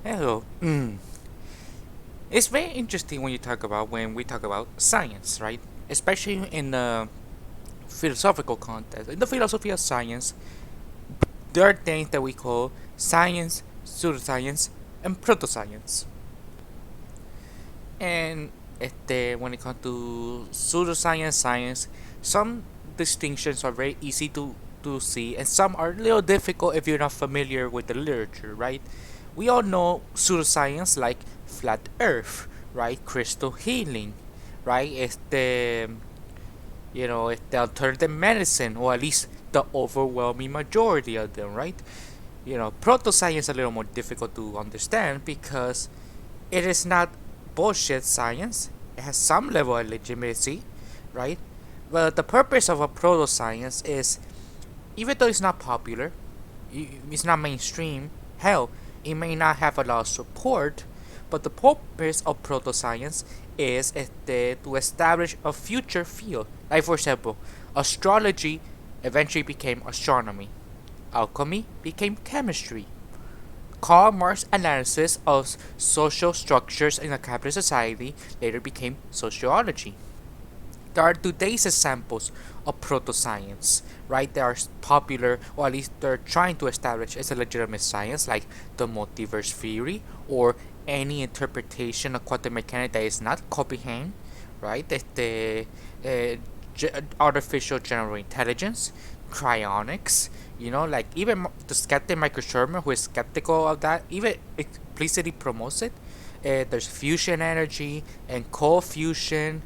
Hello. It's very interesting when we talk about science, right? Especially in the philosophical context. In the philosophy of science, there are things that we call science, pseudoscience, and proto-science. And when it comes to pseudoscience, science, some distinctions are very easy to see, and some are a little difficult if you're not familiar with the literature, right? We all know pseudoscience like flat Earth, right? Crystal healing, right? It's the alternative medicine, or at least the overwhelming majority of them, right? Proto science is a little more difficult to understand because it is not bullshit science. It has some level of legitimacy, right? But the purpose of a proto science is, even though it's not popular, it's not mainstream, hell, it may not have a lot of support, but the purpose of proto science is to establish a future field. Like, for example, astrology eventually became astronomy, alchemy became chemistry, Karl Marx's analysis of social structures in a capitalist society later became sociology. There are today's examples of proto-science, right? They are popular, or at least they're trying to establish as a legitimate science, like the multiverse theory, or any interpretation of quantum mechanics that is not Copenhagen, right? Artificial general intelligence, cryonics, like even the skeptic Michael Shermer, who is skeptical of that, even explicitly promotes it. There's fusion energy and cold fusion,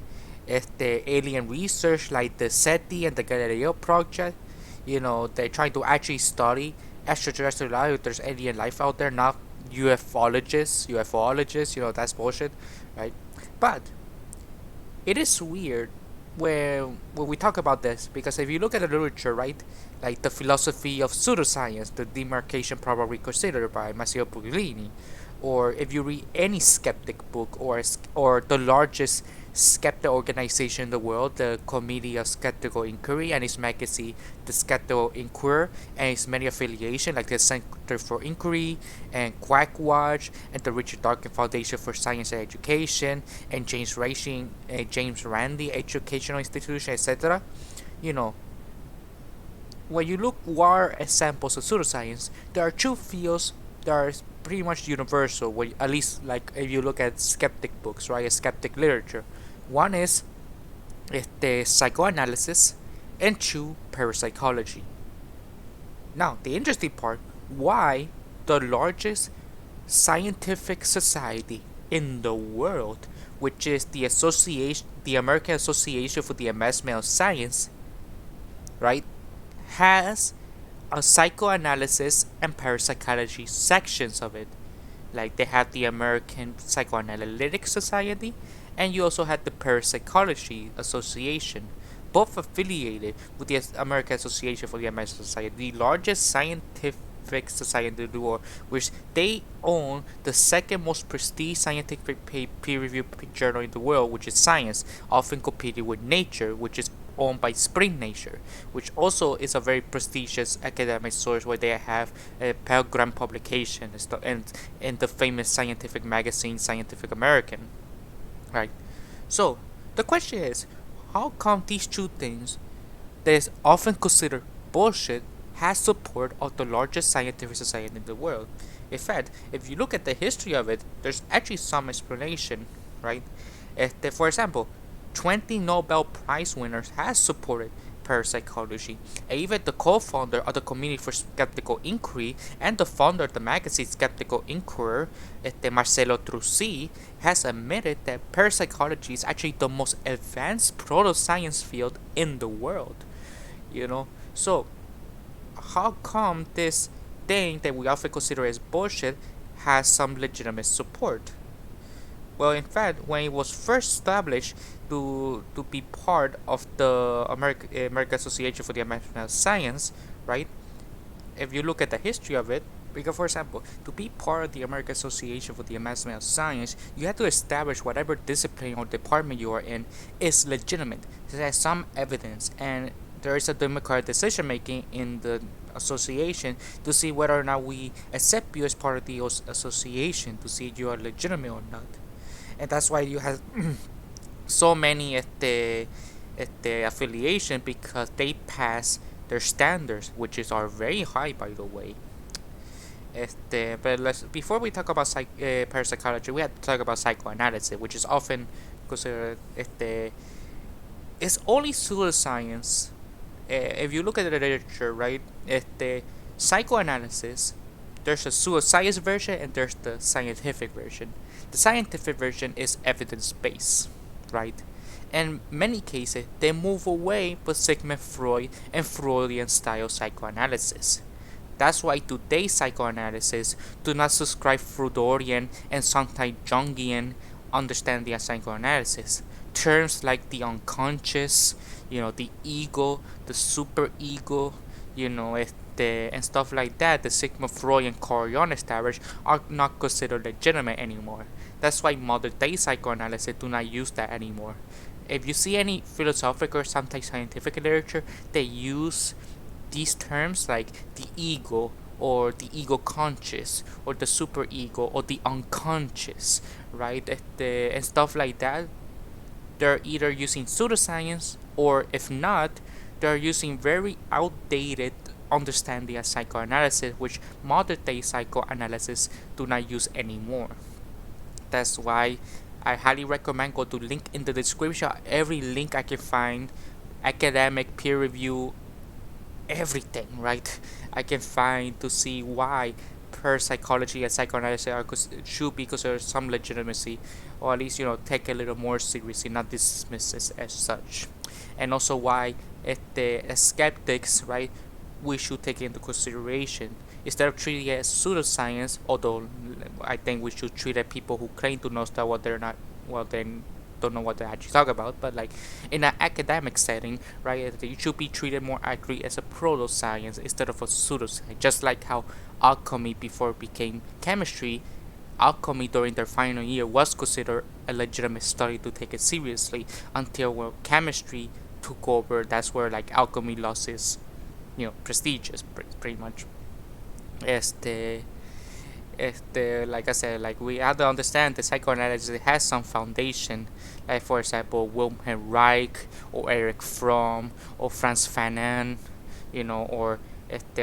the alien research like the SETI and the Galileo project. They're trying to actually study extraterrestrial life, if there's alien life out there, not ufologists, that's bullshit, right? But it is weird when we talk about this, because if you look at the literature, right, like the philosophy of pseudoscience, the demarcation probably considered by Matteo Puglini, or if you read any skeptic book, or the largest skeptic organization in the world, the Committee of Skeptical Inquiry, and its magazine, the Skeptical Inquirer, and its many affiliations like the Center for Inquiry and Quackwatch and the Richard Dawkins Foundation for Science and Education and James Randi Educational Institution, etc. You know, when you look what are examples of pseudoscience, there are two fields that are pretty much universal. At least, like if you look at skeptic books, right, skeptic literature. One is the psychoanalysis, and two, parapsychology. Now, the interesting part: why the largest scientific society in the world, which is the American Association for the Advancement of Science, right, has a psychoanalysis and parapsychology sections of it. Like they have the American Psychoanalytic Society, and you also have the Parapsychology Association, both affiliated with the American Association for the Advanced Society, the largest scientific society in the world, which they own the second most prestige scientific peer-reviewed journal in the world, which is Science, often competing with Nature, which is owned by Spring Nature, which also is a very prestigious academic source where they have a Palgrave publication and the famous scientific magazine Scientific American, right? So the question is, how come these two things that is often considered bullshit has support of the largest scientific society in the world? In fact, if you look at the history of it, there's actually some explanation, right? For example, 20 Nobel Prize winners has supported parapsychology, and even the co-founder of the Committee for Skeptical Inquiry and the founder of the magazine Skeptical Inquirer, Marcelo Truzzi, has admitted that parapsychology is actually the most advanced proto-science field in the world. So how come this thing that we often consider as bullshit has some legitimate support? Well, in fact, when it was first established to be part of the American Association for the Advancement of Science, right? If you look at the history of it, because for example, to be part of the American Association for the Advancement of Science, you have to establish whatever discipline or department you are in is legitimate. It has some evidence, and there is a democratic decision making in the association to see whether or not we accept you as part of the association, to see if you are legitimate or not. And that's why you have so many affiliation, because they pass their standards, which are very high, by the way. But before we talk about parapsychology, we have to talk about psychoanalysis, which is often considered it's only pseudoscience. If you look at the literature, right, the psychoanalysis, there's a pseudoscience version and there's the scientific version. The scientific version is evidence-based, right? In many cases, they move away from Sigmund Freud and Freudian style psychoanalysis. That's why today's psychoanalysis do not subscribe Freudorian and sometimes Jungian understanding of psychoanalysis. Terms like the unconscious, the ego, the superego, and stuff like that, the Sigmund Freud and Carl Jung established, are not considered legitimate anymore. That's why modern day psychoanalysis do not use that anymore. If you see any philosophical or sometimes scientific literature, they use these terms like the ego or the ego conscious or the superego or the unconscious, right? And stuff like that. They're either using pseudoscience, or if not, they're using very outdated understanding of psychoanalysis, which modern day psychoanalysis do not use anymore. That's why I highly recommend go to link in the description. Every link I can find, academic, peer review, everything, right? I can find to see why parapsychology and psychoanalysis should be considered some legitimacy, or at least take a little more seriously, not dismiss it as such. And also why the skeptics, right, we should take into consideration instead of treating it as pseudoscience. Although I think we should treat it people who claim to know stuff what they're not, well, then don't know what they actually talk about. But like in an academic setting, right, it should be treated more accurately as a proto-science instead of a pseudoscience. Just like how alchemy before it became chemistry, alchemy during their final year was considered a legitimate study to take it seriously, until chemistry took over. That's where like alchemy lost its prestigious pretty much. Like I said, like we have to understand the psychoanalysis has some foundation, like for example Wilhelm Reich or Erich Fromm or Franz Fanon, or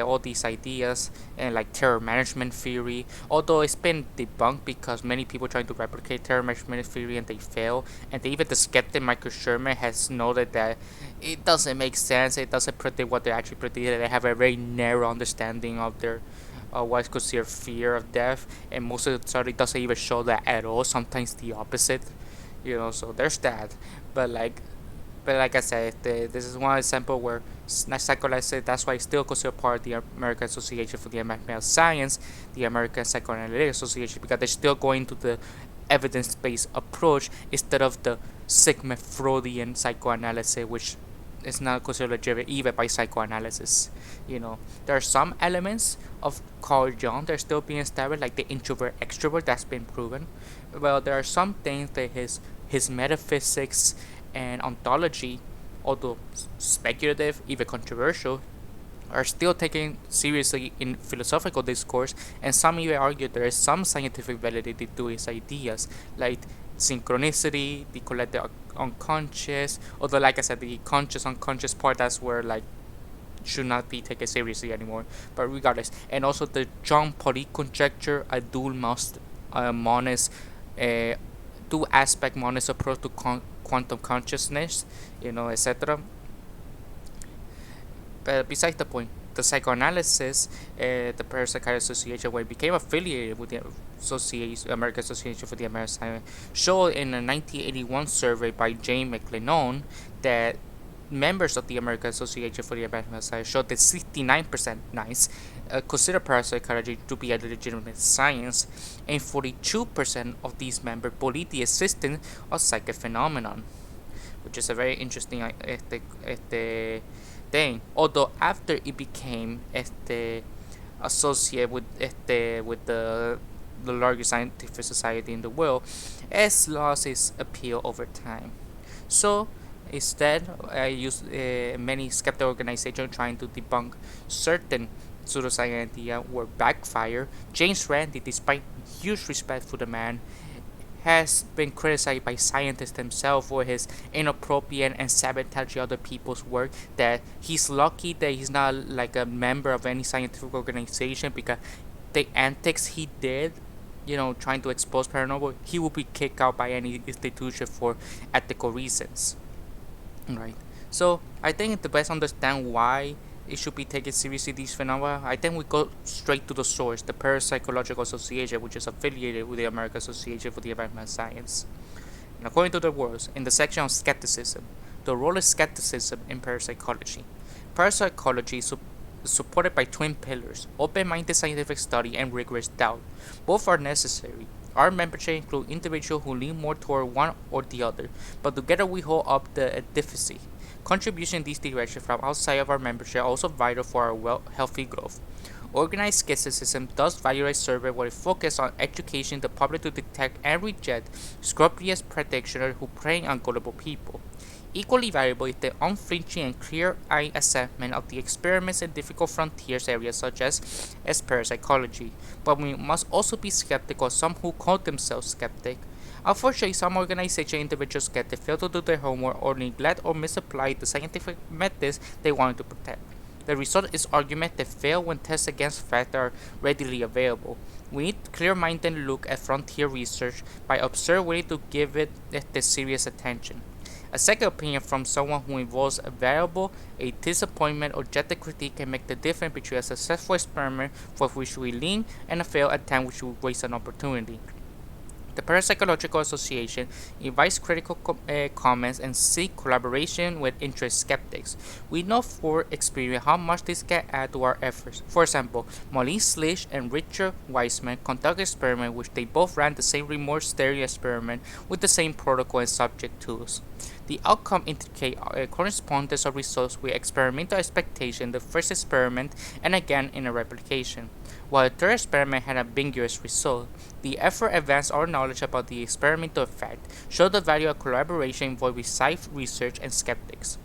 all these ideas, and like terror management theory, although it's been debunked because many people trying to replicate terror management theory and they fail. And even the skeptic Michael Sherman has noted that it doesn't make sense, it doesn't predict what they actually predicted. They have a very narrow understanding of their what's considered fear of death, and most of the study doesn't even show that at all, sometimes the opposite. So there's that. But like I said, this is one example where psychoanalysis, that's why it's still considered part of the American Association for the Advancement of Science, the American Psychoanalytic Association, because they're still going to the evidence-based approach instead of the Sigmund Freudian psychoanalysis, which is not considered legitimate even by psychoanalysis. There are some elements of Carl Jung that are still being established, like the introvert extrovert, that's been proven. Well, there are some things that his metaphysics and ontology, although speculative, even controversial, are still taken seriously in philosophical discourse, and some even argue there is some scientific validity to his ideas, like synchronicity, the collective unconscious. Although, like I said, the conscious unconscious part, that's where like should not be taken seriously anymore. But regardless, and also the Jean-Pauli conjecture, a dual monist, two aspect monist approach to quantum consciousness, etc. But besides the point, the psychoanalysis, the Parapsychology Association, when it became affiliated with the American Association for the American Science, showed in a 1981 survey by James McLennan that members of the American Association for the American Science showed that 69% consider parapsychology to be a legitimate science, and 42% of these members believe the existence of psychic phenomenon, which is a very interesting thing. Although after it became associated with the largest scientific society in the world, it lost its appeal over time. So Instead, I use many skeptical organizations trying to debunk certain pseudoscience idea were backfire. James Randi, despite huge respect for the man, has been criticized by scientists themselves for his inappropriate and sabotaging other people's work. That he's lucky that he's not like a member of any scientific organization, because the antics he did, trying to expose paranormal, he will be kicked out by any institution for ethical reasons. Right. So I think to best understand why it should be taken seriously these phenomena, I think we go straight to the source, the Parapsychological Association, which is affiliated with the American Association for the Advancement of Science. And according to the words, in the section on skepticism, the role of skepticism in parapsychology. Parapsychology is supported by twin pillars: open-minded scientific study and rigorous doubt. Both are necessary. Our membership include individuals who lean more toward one or the other, but together we hold up the edifice. Contribution in these directions from outside of our membership are also vital for our healthy growth. Organized skepticism thus values a survey where it focuses on educating the public to detect and reject scrupulous practitioners who prey on gullible people. Equally valuable is the unflinching and clear-eyed assessment of the experiments in difficult frontiers areas such as parapsychology. But we must also be skeptical of some who call themselves skeptic. Unfortunately, some organizations and individual skeptics fail to do their homework or neglect or misapply the scientific methods they wanted to protect. The result is arguments that fail when tested against facts that are readily available. We need a clear-minded look at frontier research by observing to give it the serious attention. A second opinion from someone who involves a variable, a disappointment, or objective critique can make the difference between a successful experiment for which we lean and a failed attempt which will waste an opportunity. The Parapsychological Association invites critical comments and seek collaboration with interest skeptics. We know for experience how much this can add to our efforts. For example, Moline Slish and Richard Wiseman conducted experiments which they both ran the same remote stereo experiment with the same protocol and subject tools. The outcome indicate a correspondence of results with experimental expectation in the first experiment and again in a replication. While the third experiment had ambiguous result, the effort advanced our knowledge about the experimental effect, showed the value of collaboration involving science research and skeptics.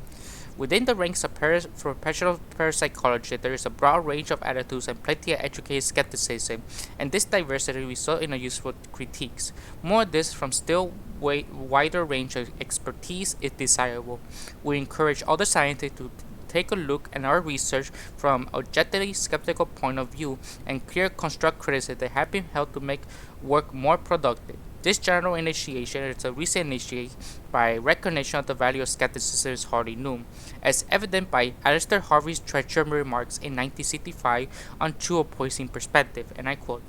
Within the ranks of professional parapsychology, there is a broad range of attitudes and plenty of educated skepticism, and this diversity results in a useful critiques. More of this from still wider range of expertise is desirable. We encourage other scientists to take a look at our research from objectively skeptical point of view and clear construct criticism that have been helped to make work more productive. This general initiation is a recent initiation by recognition of the value of skepticism is hardly known, as evident by Alistair Harvey's treacherous remarks in 1965 on true opposing perspective, and I quote,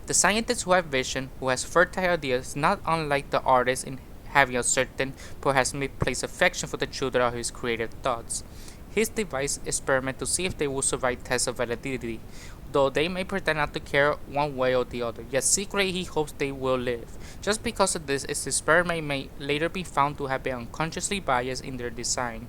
"The scientist who has vision, who has fertile ideas, is not unlike the artist in having a certain, perhaps misplaced affection for the children of his creative thoughts. His devised experiment to see if they will survive tests of validity, though they may pretend not to care one way or the other, yet secretly he hopes they will live. Just because of this, his experiment may later be found to have been unconsciously biased in their design."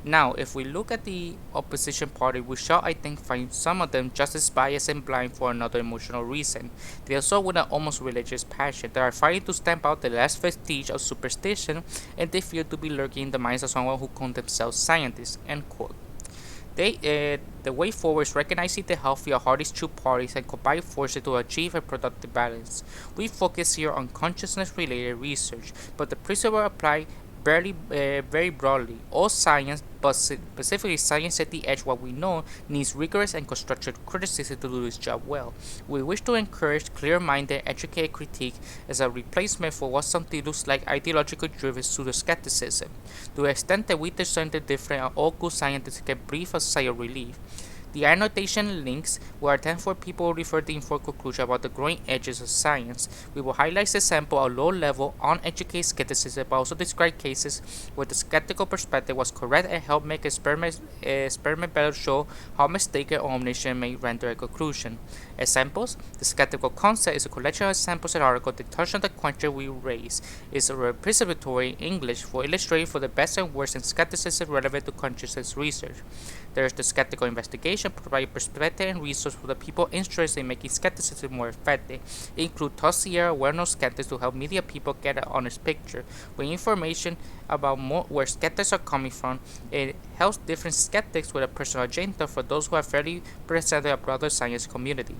Now, if we look at the opposition party, we shall, I think, find some of them just as biased and blind for another emotional reason. They are so with an almost religious passion. They are fighting to stamp out the last vestige of superstition, and they feel to be lurking in the minds of someone who call themselves scientists. End quote. The way forward is recognizing the healthy of these two parties and combine forces to achieve a productive balance. We focus here on consciousness-related research, but the principle apply very broadly. All science, but specifically science at the edge what we know, needs rigorous and constructive criticism to do this job well. We wish to encourage clear-minded, educated critique as a replacement for what something looks like ideologically driven pseudo-skepticism. To the extent that we discern the difference, all good scientists can breathe a sigh of relief. The annotation links will attempt for people who refer to informed conclusion about the growing edges of science. We will highlight the sample of low-level, uneducated skepticism, but also describe cases where the skeptical perspective was correct and help make experiment better show how mistaken or omniscient may render a conclusion. Examples: the skeptical concept is a collection of examples and articles that touch on the question we raise. It's a repository in English for illustrating for the best and worst in skepticism relevant to consciousness research. There is the skeptical investigation, publication provide perspective and resources for the people interested in making skepticism more effective. It includes top-tier, well-known skeptics to help media people get an honest picture with information about where skeptics are coming from. It helps different skeptics with a personal agenda for those who are fairly presented a broader science community.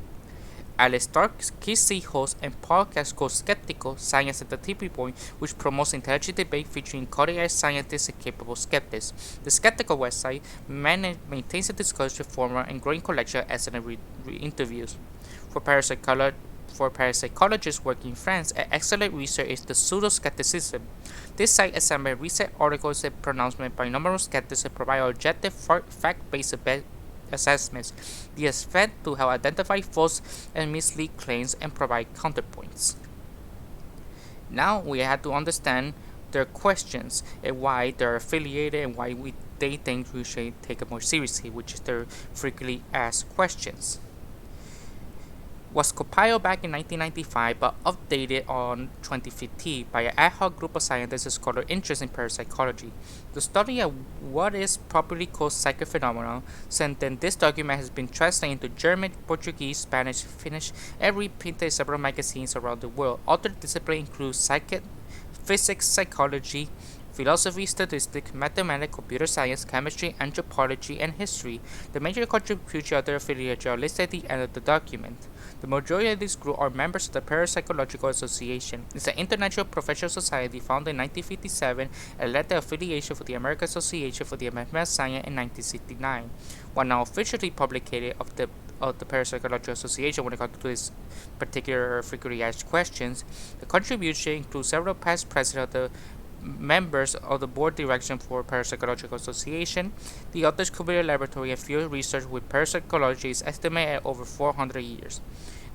Alex Stark, KC host and podcast called Skeptical Science at the Tipping Point, which promotes intelligent debate featuring cutting-edge scientists and capable skeptics. The Skeptical website maintains a discussion forum and growing collection of excellent interviews. For parapsychologists working in France, an excellent research is the pseudo-skepticism. This site examines recent articles and pronouncements by numerous skeptics and provide objective, fact-based assessments. The expect to help identify false and mislead claims and provide counterpoints. Now we have to understand their questions and why they're affiliated and why they think we should take it more seriously, which is their frequently asked questions. Was compiled back in 1995 but updated on 2015 by an ad hoc group of scientists and scholars interested in parapsychology. The study of what is properly called psychic phenomena, since then this document has been translated into German, Portuguese, Spanish, Finnish, and reprinted in several magazines around the world. Other disciplines include psychic, physics, psychology, philosophy, statistics, mathematics, computer science, chemistry, anthropology, and history. The major contributors to other affiliates are listed at the end of the document. The majority of this group are members of the Parapsychological Association. It's an international professional society founded in 1957 and led the affiliation for the American Association for the Advancement of Science in 1969. One now officially published of the Parapsychological Association when it comes to this particular frequently asked questions. The contribution includes several past presidents of the members of the board direction for Parapsychological Association. The authors completed laboratory and field research with parapsychology is estimated at over 400 years.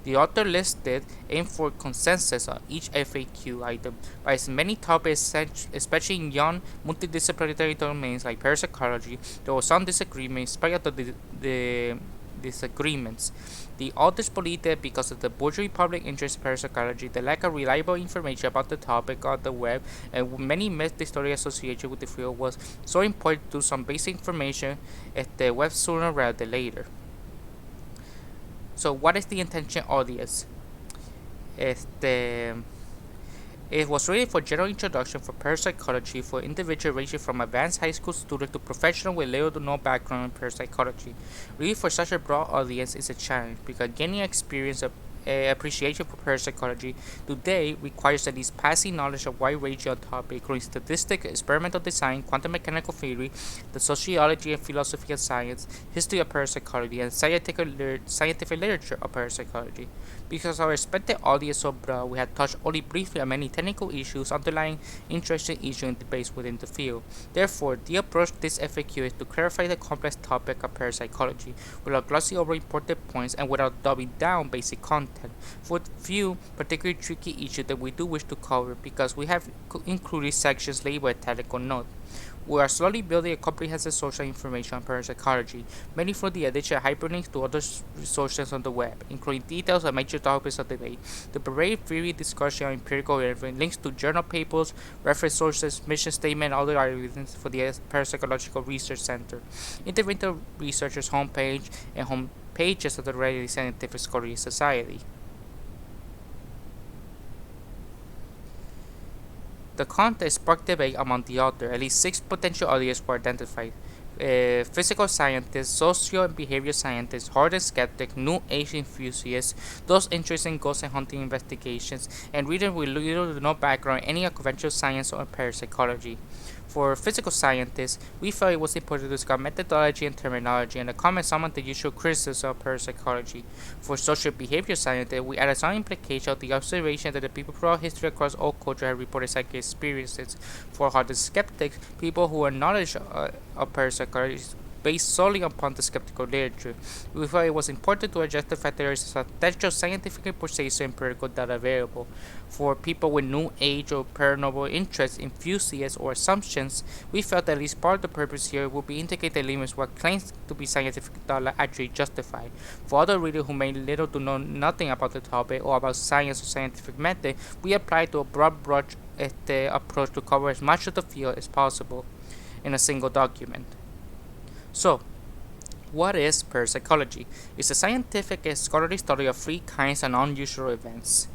The author listed aim for consensus on each FAQ item by its many topics, especially in young multidisciplinary domains like parapsychology. There was some disagreement in spite of the disagreements. The authors believe that because of the bourgeois public interest in parapsychology, the lack of reliable information about the topic on the web, and many myths the story associated with the field was so important to some basic information at the web sooner rather than later. So what is the intention audience? It was written for general introduction for parapsychology for individuals ranging from advanced high school student to professional with little to no background in parapsychology. Reading for such a broad audience is a challenge because gaining experience of appreciation for parapsychology today requires at least passing knowledge of wide ranging topics including statistics, experimental design, quantum mechanical theory, the sociology and philosophy of science, history of parapsychology, and scientific literature of parapsychology. Because our expected audience is so broad, we have touched only briefly on many technical issues underlying interesting issues and debates within the field. Therefore, the approach to this FAQ is to clarify the complex topic of parapsychology without glossing over important points and without dumbing down basic content. For few particularly tricky issues that we do wish to cover because we have included sections labeled technical note. We are slowly building a comprehensive social information on parapsychology, mainly through the addition of hyperlinks to other resources on the web, including details on major topics of debate, the parade theory discussion on empirical evidence, links to journal papers, reference sources, mission statement, and other evidence for the Parapsychological Research Center, interventive researchers' homepage, and home pages of the Ready Scientific Scholarly Society. The content sparked debate among the author. At least 6 potential audiences were identified. Physical scientists, social and behavior scientists, hardened skeptics, new age enthusiasts, those interested in ghost and hunting investigations, and readers with little to no background in any conventional science or parapsychology. For physical scientists, we felt it was important to discuss methodology and terminology and to comment some of the usual criticism of parapsychology. For social behavior scientists, we added some implication of the observation that the people throughout history across all cultures have reported psychic experiences. For hardened skeptics, people who are knowledge of parapsychology based solely upon the skeptical literature. We felt it was important to address the fact that there is substantial scientific persuasive empirical data available. For people with new age or paranormal interests, enthusiasts, or assumptions, we felt that at least part of the purpose here would be indicate the limits what claims to be scientific data actually justify. For other readers who may little to know nothing about the topic or about science or scientific method, we applied to a broad brush approach to cover as much of the field as possible in a single document. So, What is parapsychology? It's a scientific and scholarly study of three kinds of unusual events: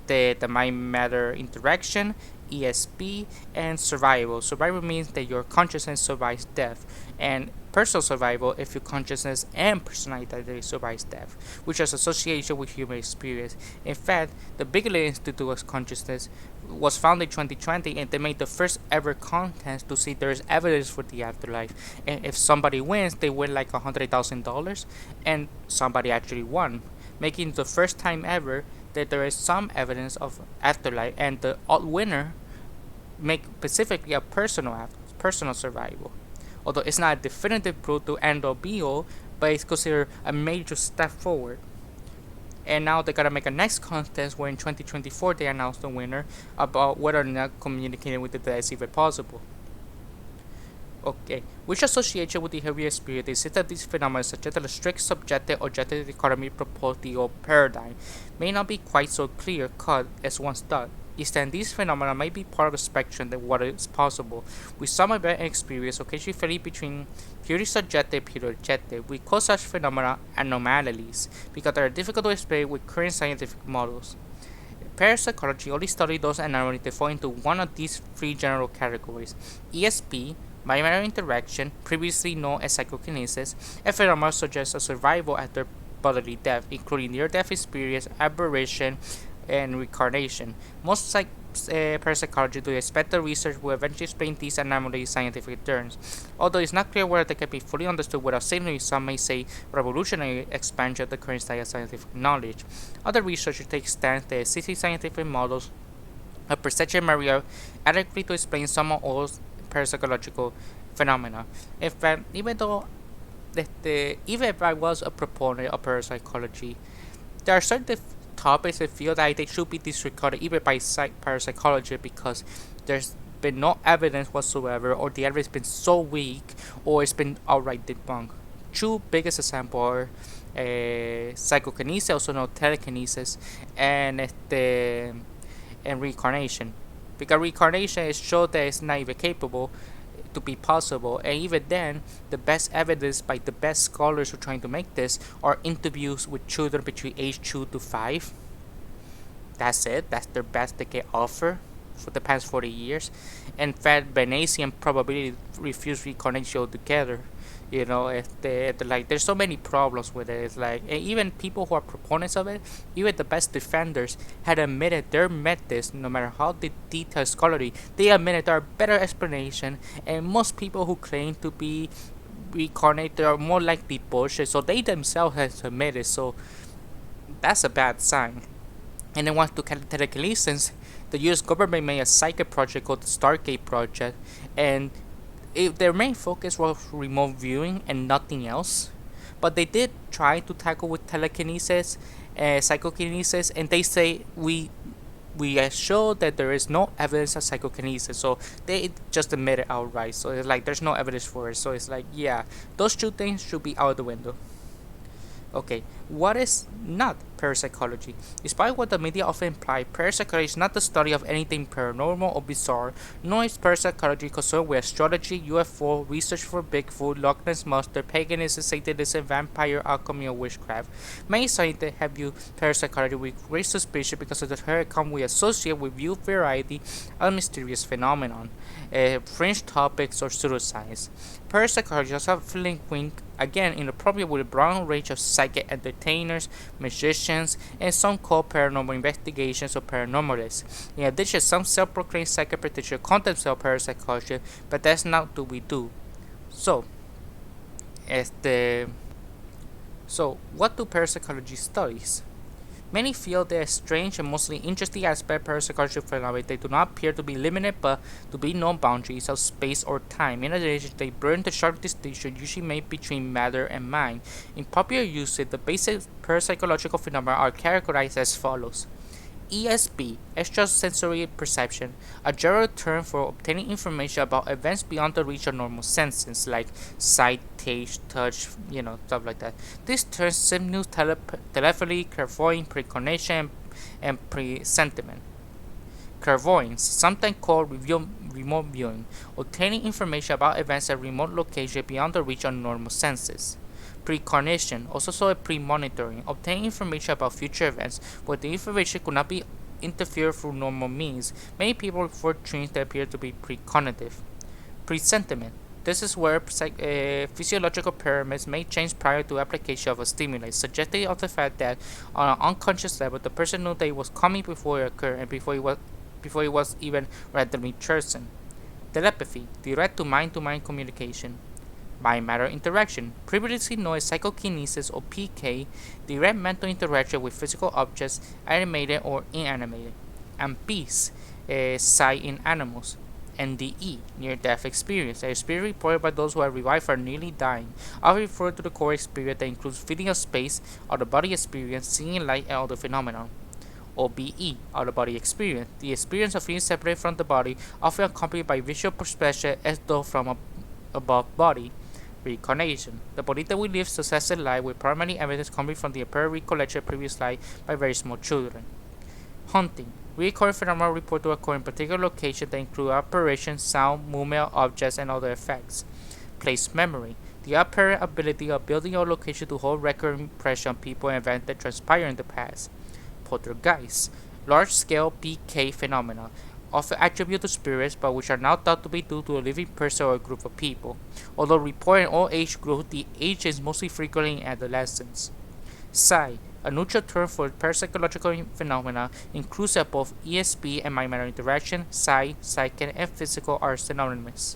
the mind-matter interaction, ESP, and survival. Survival means that your consciousness survives death, and personal survival if your consciousness and personality survives death, which is association with human experience. In fact, the Bigelow Institute of Consciousness was founded in 2020, and they made the first ever contest to see there is evidence for the afterlife. And if somebody wins, they win like $100,000, and somebody actually won, making the first time ever that there is some evidence of afterlife, and the winner make specifically a personal survival. Although it's not a definitive proof to end or be all, but it's considered a major step forward. And now they gotta make a next contest where in 2024 they announce the winner about whether or not communicating with the dead is even possible. Okay, which association with the heavier spirit is it that these phenomena suggest that a strict subjective objective dichotomy proposed the old paradigm may not be quite so clear cut as once thought. Instead, these phenomena may be part of a spectrum that what is possible, with some event and experience occasionally varying between purely subjective and purely objective. We call such phenomena anomalies because they are difficult to explain with current scientific models. Parapsychology only studies those anomalies that fall into one of these three general categories: ESP, mind-matter interaction, previously known as psychokinesis, and phenomena such as a survival after bodily death, including near-death experience, aberration, and reincarnation. Most parapsychology do expect the research will eventually explain these anomalies in scientific terms, although it's not clear whether they can be fully understood without signaling some may say revolutionary expansion of the current style of scientific knowledge. Other researchers take stance that existing scientific models of perception may adequately to explain some of all parapsychological phenomena. In fact, even if I was a proponent of parapsychology, there are certain topics that feel that they should be disregarded even by parapsychology because there's been no evidence whatsoever, or the evidence has been so weak, or it's been outright debunked. Two biggest examples are psychokinesis, also known telekinesis, and reincarnation. Because reincarnation is shown that it's not even capable to be possible, and even then, the best evidence by the best scholars who are trying to make this are interviews with children between age 2 to 5. That's it. That's their best they can offer for the past 40 years. In fact, Bayesian probability refuse reincarnation altogether. You know, there's so many problems with it. It's like, and even people who are proponents of it, even the best defenders, had admitted their methods, no matter how detailed scholarly, they admitted there are better explanation, and most people who claim to be reincarnated are more likely bullshit. So they themselves have admitted. So that's a bad sign. And then once to telekinesis, the U.S. government made a psychic project called the Stargate Project, and their main focus was remote viewing and nothing else. But they did try to tackle with telekinesis, psychokinesis, and they say we show that there is no evidence of psychokinesis, so they just admit it outright. So it's like there's no evidence for it. So it's like, yeah, those two things should be out the window. Okay, what is not parapsychology? Despite what the media often imply, parapsychology is not the study of anything paranormal or bizarre, nor is parapsychology concerned with astrology, UFO, research for Bigfoot, Loch Ness Monster, paganism, Satanism, vampire, alchemy, or witchcraft. Many scientists have viewed parapsychology with great suspicion because of the term we associate with view variety of mysterious phenomenon, fringe topics, or pseudoscience. Parapsychology also have link again inappropriate with a broad range of psychic entertainers, magicians, and some called paranormal investigations or paranormalists. In addition, some self-proclaimed psychic practitioners call themselves parapsychology, but that's not what we do. So, what do parapsychology studies? Many feel there are strange and mostly interesting aspects of parapsychological phenomena. They do not appear to be limited but to be no boundaries of space or time. In addition, they blur the sharp distinction usually made between matter and mind. In popular usage, the basic parapsychological phenomena are characterized as follows. ESP, extrasensory perception, a general term for obtaining information about events beyond the reach of normal senses, like sight, taste, touch, stuff like that. This term simulates telepathy, clairvoyance, precognition, and presentiment. Clairvoyance, sometimes called remote viewing, obtaining information about events at remote locations beyond the reach of normal senses. Precognition, also so a pre-monitoring, obtaining information about future events, where the information could not be interfered through normal means. Many people report dreams that appear to be precognitive. Presentiment. This is where physiological pyramids may change prior to application of a stimulus, suggesting of the fact that on an unconscious level, the person knew that it was coming before it occurred and before it was even randomly chosen. Telepathy, direct to mind communication. Mind-matter interaction, previously known as psychokinesis or PK, direct mental interaction with physical objects, animated or inanimated. And peace, psi in animals. NDE, near-death experience, a experience reported by those who are revived or nearly dying, often referred to the core experience that includes feeling of space, out-of-body experience, seeing light, and other phenomena. OBE, out-of-body experience, the experience of feeling separate from the body, often accompanied by visual perception as though from above body. Reincarnation, the belief that we live successive life with primary evidence coming from the apparent recollection of previous life by very small children. Haunting, recurring phenomena reported to occur in particular locations that include apparitions, sound, movement of objects, and other effects. Place memory, the apparent ability of building a location to hold record impression on people and events that transpire in the past. Poltergeist, large-scale PK phenomena, often attributed to spirits but which are now thought to be due to a living person or a group of people. Although reported in all age groups, the age is mostly frequently in adolescence. Psi, a neutral term for parapsychological phenomena, inclusive of both ESP and mind-matter interaction. Psi, psychic, and physical are synonymous.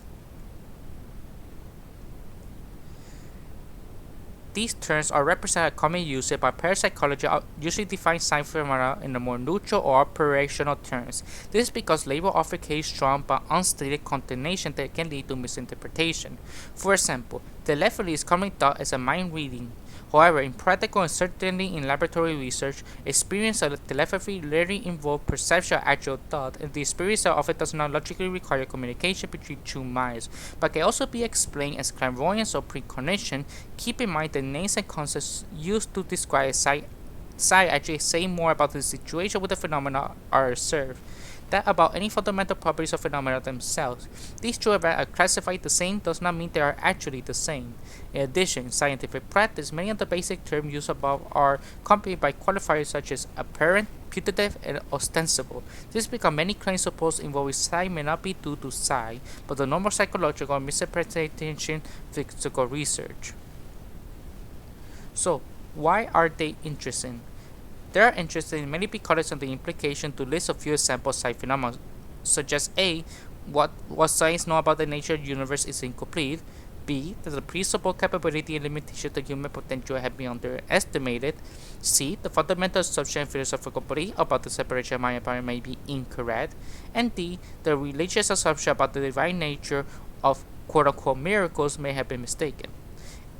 These terms are represented a common usage by parapsychology, usually define sign phenomena in the more neutral or operational terms. This is because label often carries strong but unstated connotation that can lead to misinterpretation. For example, telepathy is commonly thought as a mind reading. However, in practical and certainly in laboratory research, experience of telepathy rarely involves perception of actual thought, and the experience often does not logically require communication between two minds, but can also be explained as clairvoyance or precognition. Keep in mind that names and concepts used to describe sight actually say more about the situation where the phenomena are observed than about any fundamental properties of phenomena themselves. These two events are classified the same does not mean they are actually the same. In addition, in scientific practice, many of the basic terms used above are accompanied by qualifiers such as apparent, putative, and ostensible. This is because many claims supposed involving psi may not be due to psi, but the normal psychological misrepresentation physical research. So, why are they interesting? They are interesting mainly because of the implication to list a few examples of psi phenomena, such as A. What science know about the nature of the universe is incomplete. B. That the presupposed capability and limitation of the human potential have been underestimated. C. The fundamental assumption and philosophical belief about the separation of mind and body may be incorrect. And D. The religious assumption about the divine nature of quote-unquote miracles may have been mistaken.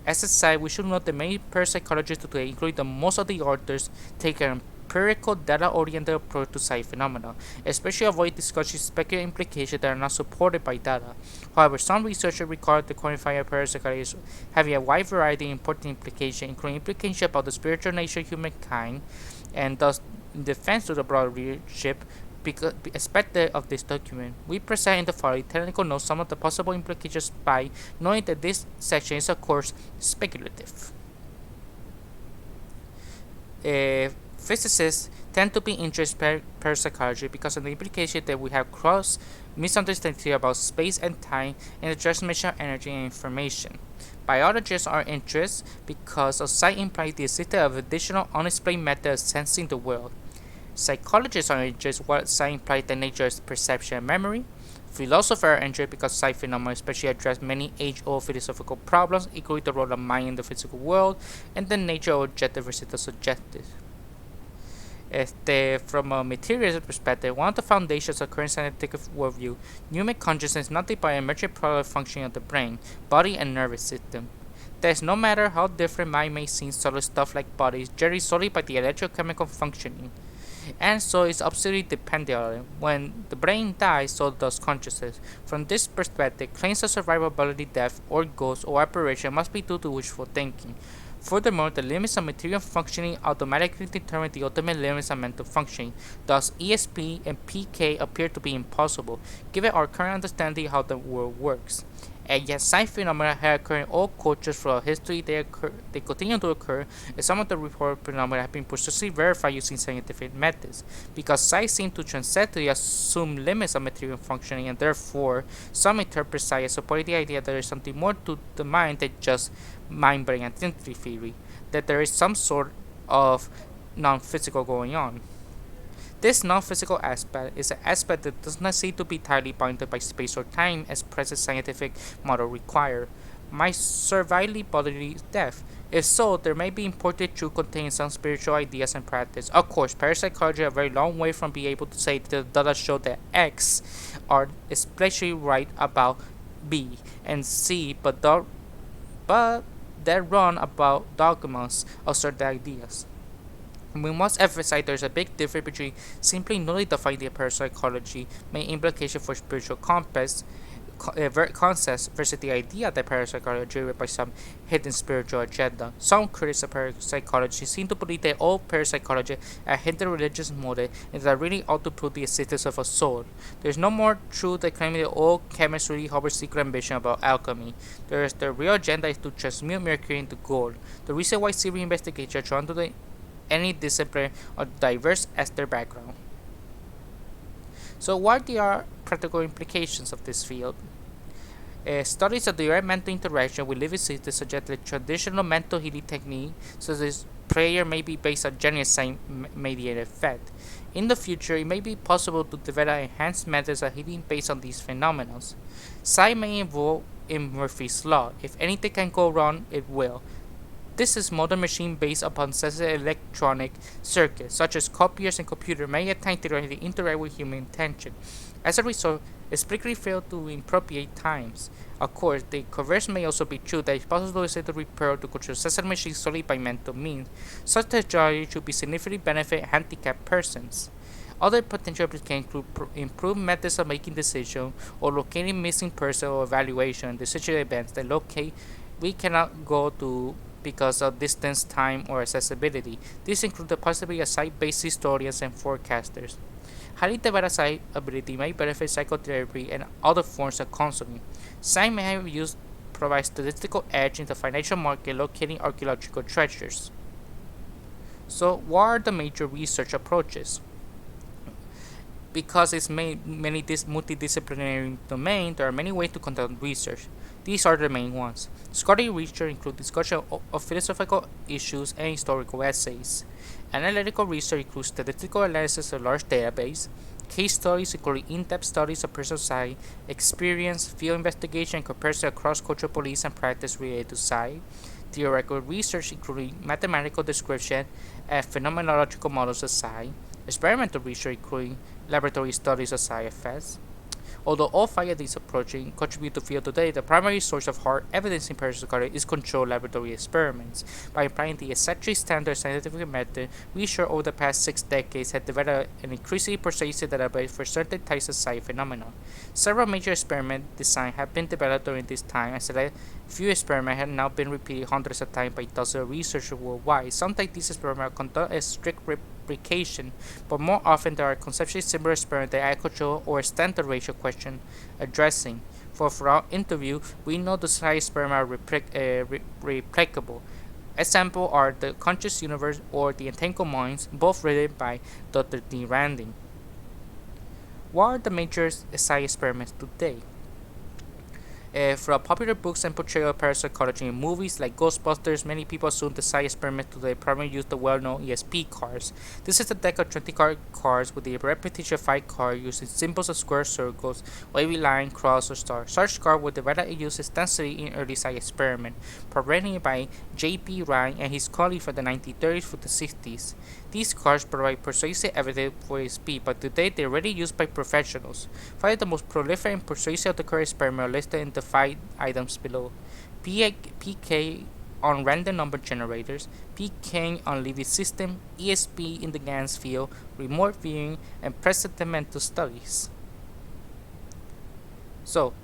As a side, we should note that many parapsychologists today, including most of the authors, take an empirical, data-oriented approach to psi phenomena, especially avoid discussing speculative implications that are not supported by data. However, some researchers regard the quantifying parapsychology as having a wide variety of important implications, including implications about the spiritual nature of humankind, and thus in defense of the broader readership. Because aspect of this document, we present in the following technical notes some of the possible implications by knowing that this section is of course speculative. Physicists tend to be interested in parapsychology because of the implication that we have cross misunderstanding about space and time and the transmission of energy and information. Biologists are interested because of psi implies the existence of additional unexplained methods of sensing the world. Psychologists are interested in what psi implies the nature of perception and memory. Philosophers are interested because psi phenomena especially address many age-old philosophical problems, including the role of mind in the physical world and the nature of objective versus the subjective. From a materialism perspective, one of the foundations of current scientific worldview, human consciousness is nothing but an emergent product functioning of the brain, body, and nervous system. That is, no matter how different mind may seem, solid stuff like bodies generally solely by the electrochemical functioning, and so is absolutely dependent on it. When the brain dies, so does consciousness. From this perspective, claims of survivability, death, or ghost, or apparition must be due to wishful thinking. Furthermore, the limits of material functioning automatically determine the ultimate limits of mental functioning. Thus, ESP and PK appear to be impossible, given our current understanding of how the world works. And yet, science phenomena have occurred in all cultures throughout history. They continue to occur, and some of the reported phenomena have been precisely verified using scientific methods. Because science seems to transcend the assumed limits of material functioning, and therefore, some interpret science supporting the idea that there is something more to the mind than just mind-brain identity theory, that there is some sort of non-physical going on. This non-physical aspect is an aspect that does not seem to be entirely bounded by space or time as present scientific model require. Might survivally bodily death? If so, there may be important truth contained in some spiritual ideas and practice. Of course, parapsychology is a very long way from being able to say that the data show that X are especially right about B and C, but that run about dogmas of certain ideas. We must emphasize there is a big difference between simply knowing defining parapsychology main implication for spiritual concepts versus the idea that parapsychology is driven by some hidden spiritual agenda. Some critics of parapsychology seem to believe that all parapsychology are hidden religious motive and that really ought to prove the existence of a soul. There is no more truth than claiming that all chemists really harbor secret ambition about alchemy. The real agenda is to transmute mercury into gold. The reason why serious investigators are drawn to any discipline or diverse as their background. So, what are practical implications of this field? Studies of direct mental interaction with living systems suggest that traditional mental healing techniques, such as prayer, may be based on genuine science-mediated effect. In the future, it may be possible to develop enhanced methods of healing based on these phenomena. Science may evolve in Murphy's Law. If anything can go wrong, it will. This is modern machine based upon sensitive electronic circuits, such as copiers and computers, may at times directly interact with human intention. As a result, SpringBrief failed to appropriate times. Of course, the converse may also be true that it's possible to repair to control sensitive machines solely by mental means. Such technology should be significantly benefit handicapped persons. Other potential applications include improved methods of making decisions or locating missing persons or evaluation decision events that we cannot go to because of distance, time, or accessibility. These include the possibility of site-based historians and forecasters. Highly developed site ability may benefit psychotherapy and other forms of counseling. Science may have used provide statistical edge in the financial market locating archaeological treasures. So, what are the major research approaches? Because it's many this multidisciplinary domain, there are many ways to conduct research. These are the main ones. Scholarly research includes discussion of philosophical issues and historical essays. Analytical research includes statistical analysis of large database, case studies including in-depth studies of personal science, experience, field investigation, and comparison of cross-cultural beliefs and practice related to science. Theoretical research including mathematical description and phenomenological models of science. Experimental research including laboratory studies of side effects. Although all five of these approaches contribute to the field today, the primary source of hard evidence in parapsychology is controlled laboratory experiments. By applying the essentially standard scientific method, research over the past 6 decades has developed an increasingly persuasive database for certain types of psi phenomena. Several major experiment designs have been developed during this time, and select few experiments have now been repeated hundreds of times by dozens of researchers worldwide. Sometimes these experiments are conducted as strict replication, but more often there are conceptually similar experiments that are control or standard ratio question addressing. For our interview, we know the psi experiments are replicable. Examples are The Conscious Universe or The Entangled Minds, both written by Dr. Tyranny. What are the major psi experiments today? From popular books and portrayal of parapsychology in movies like Ghostbusters, many people assume the psi experiment today primarily use the well-known ESP cards. This is a deck of 20 cards with the repetition of 5 cards using symbols of square circles, wavy line, cross, or star. Such cards were developed and used extensively in early psi experiment, primarily by J.P. Ryan and his colleagues from the 1930s through the 60s. These cards provide persuasive evidence for ESP, but today they are already used by professionals. 5 of the most prolific and persuasive of the current experiments are listed in the 5 items below: PK on random number generators, PK on living system, ESP in the GANs field, remote viewing, and presentimental studies. So,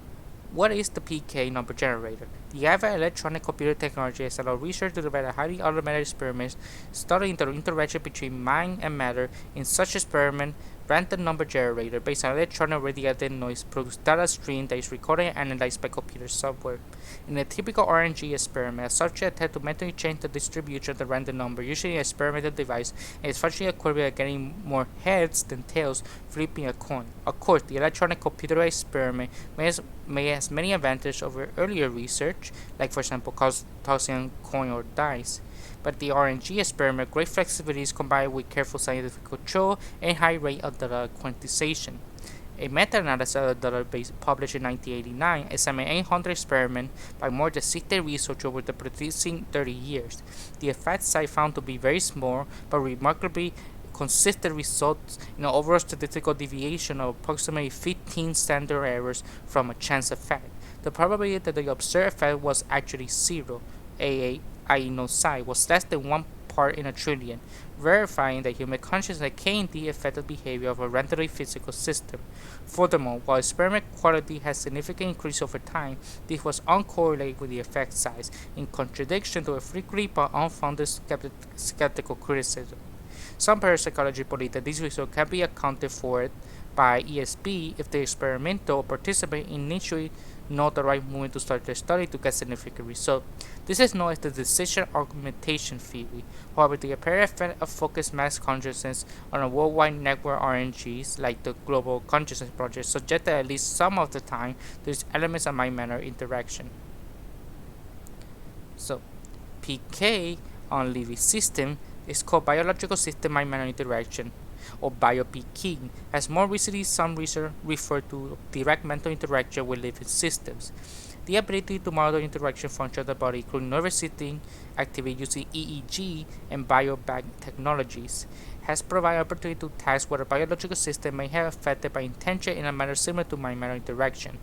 what is the PK number generator? The advanced electronic computer technology has allowed research to develop highly automated experiments studying the interaction between mind and matter. In such experiments, random number generator based on electronic radiated noise produced data stream that is recorded and analyzed by computer software. In a typical RNG experiment, a subject had to mentally change the distribution of the random number using an experimental device and is functionally equivalent to getting more heads than tails flipping a coin. Of course, the electronic computer experiment may have many advantages over earlier research, like for example tossing a coin or dice. But the RNG experiment, great flexibility is combined with careful scientific control and high rate of data quantization. A meta-analysis of the database published in 1989 examined 800 experiments by more than 60 researchers over the preceding 30 years. The effect size found to be very small, but remarkably consistent results in an overall statistical deviation of approximately 15 standard errors from a chance effect. The probability that the observed effect was actually zero, i.e. no psi, was less than 1 part in a trillion, verifying that human consciousness can indeed affect the behavior of a randomly physical system. Furthermore, while experiment quality has significantly increased over time, this was uncorrelated with the effect size, in contradiction to a frequently but unfounded skeptical criticism. Some parapsychologists believe that this result can be accounted for by ESP if the experimental participant initially know the right moment to start their study to get significant results. This is known as the decision augmentation theory. However, the apparent effect of focused mass consciousness on a worldwide network RNGs, like the Global Consciousness Project, suggests that at least some of the time there is elements of mind-matter interaction. So, PK on living system is called biological system mind-matter interaction, or bio-PKing, as more recently some research referred to direct mental interaction with living systems. The ability to model interaction function of the body, including nervous system activity using EEG and biobank technologies, has provided opportunity to test whether biological system may have affected by intention in a manner similar to mind-matter interaction.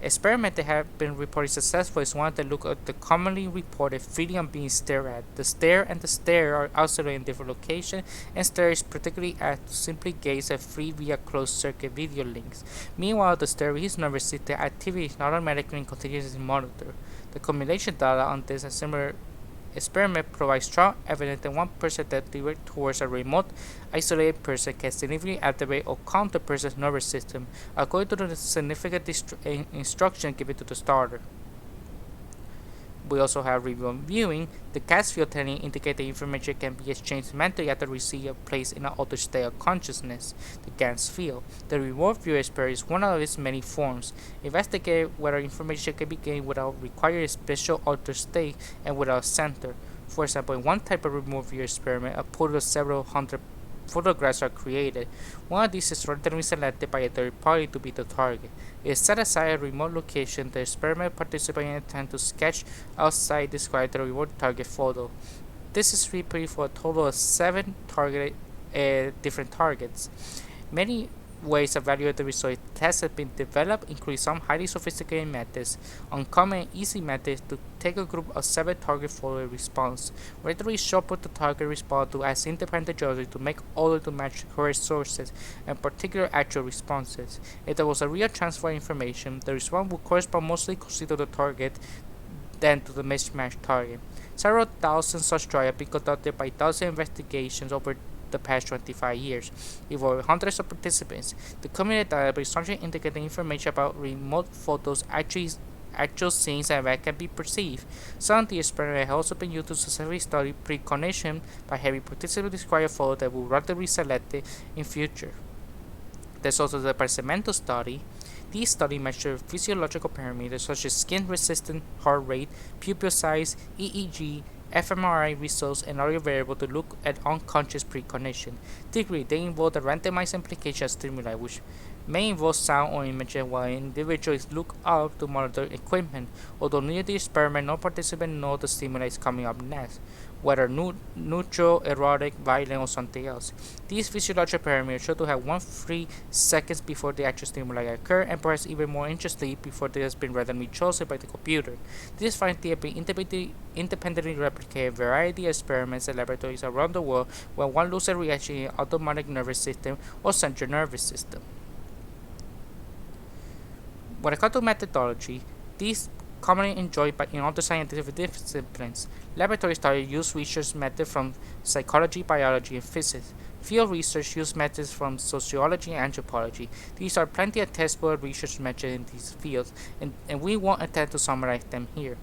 Experiments that have been reported successful is one that look at the commonly reported feeling of being stared at. The stare and the stare are oscillating in different locations, and stare is particularly apt to simply gaze at free via closed-circuit video links. Meanwhile, the stare is nervous system activity is not automatically and continuously monitored. The combination data on this and similar experiment provides strong evidence that one person that directs towards a remote, isolated person can significantly activate or calm the person's nervous system according to the significant instruction given to the starter. We also have remote viewing. The gas field technique indicates that information can be exchanged mentally after receiving a place in an altered state of consciousness, the gas field. The remote view experience is one of its many forms. Investigate whether information can be gained without requiring a special altered state and without a center. For example, in one type of remote view experiment, a pool of several hundred photographs are created. One of these is randomly selected by a third party to be the target. It is set aside a remote location. The experiment participants intend to sketch outside describe the remote target photo. This is repeated for a total of 7 different targets. Many ways to evaluate the result tests have been developed, including some highly sophisticated methods. Uncommon and easy methods to take a group of 7 target photo response, randomly shuffle the target response to as independent judges to make order to match correct sources and particular actual responses. If there was a real transfer of information, the response would correspond mostly to the target than to the mismatched target. Several thousand such trials have been conducted by thousands of investigations over the past 25 years, involving hundreds of participants. The community database strongly indicating information about remote photos actual scenes and events can be perceived. Some of the experiments have also been used to successfully study precognition by having participants describe a photo that will randomly selected in future. There's also the Parapsychology study. These studies measure physiological parameters such as skin resistance, heart rate, pupil size, EEG, fMRI results, and other variables to look at unconscious precognition. Typically, they involve the randomized application of stimuli, which may involve sound or images while an individual is looked up to monitor equipment, although neither the experiment nor participant know the stimuli is coming up next, whether neutral, erotic, violent, or something else. These physiological parameters show to have 1 free seconds before the actual stimuli occur, and perhaps even more interestingly, before they has been randomly chosen by the computer. These findings have been independently replicated in a variety of experiments and laboratories around the world when one loses a reaction in the autonomic nervous system or central nervous system. When it comes to methodology, these commonly enjoyed in other scientific disciplines. Laboratory studies use research methods from psychology, biology, and physics. Field research uses methods from sociology and anthropology. These are plenty of textbook research methods in these fields, and we won't attempt to summarize them here.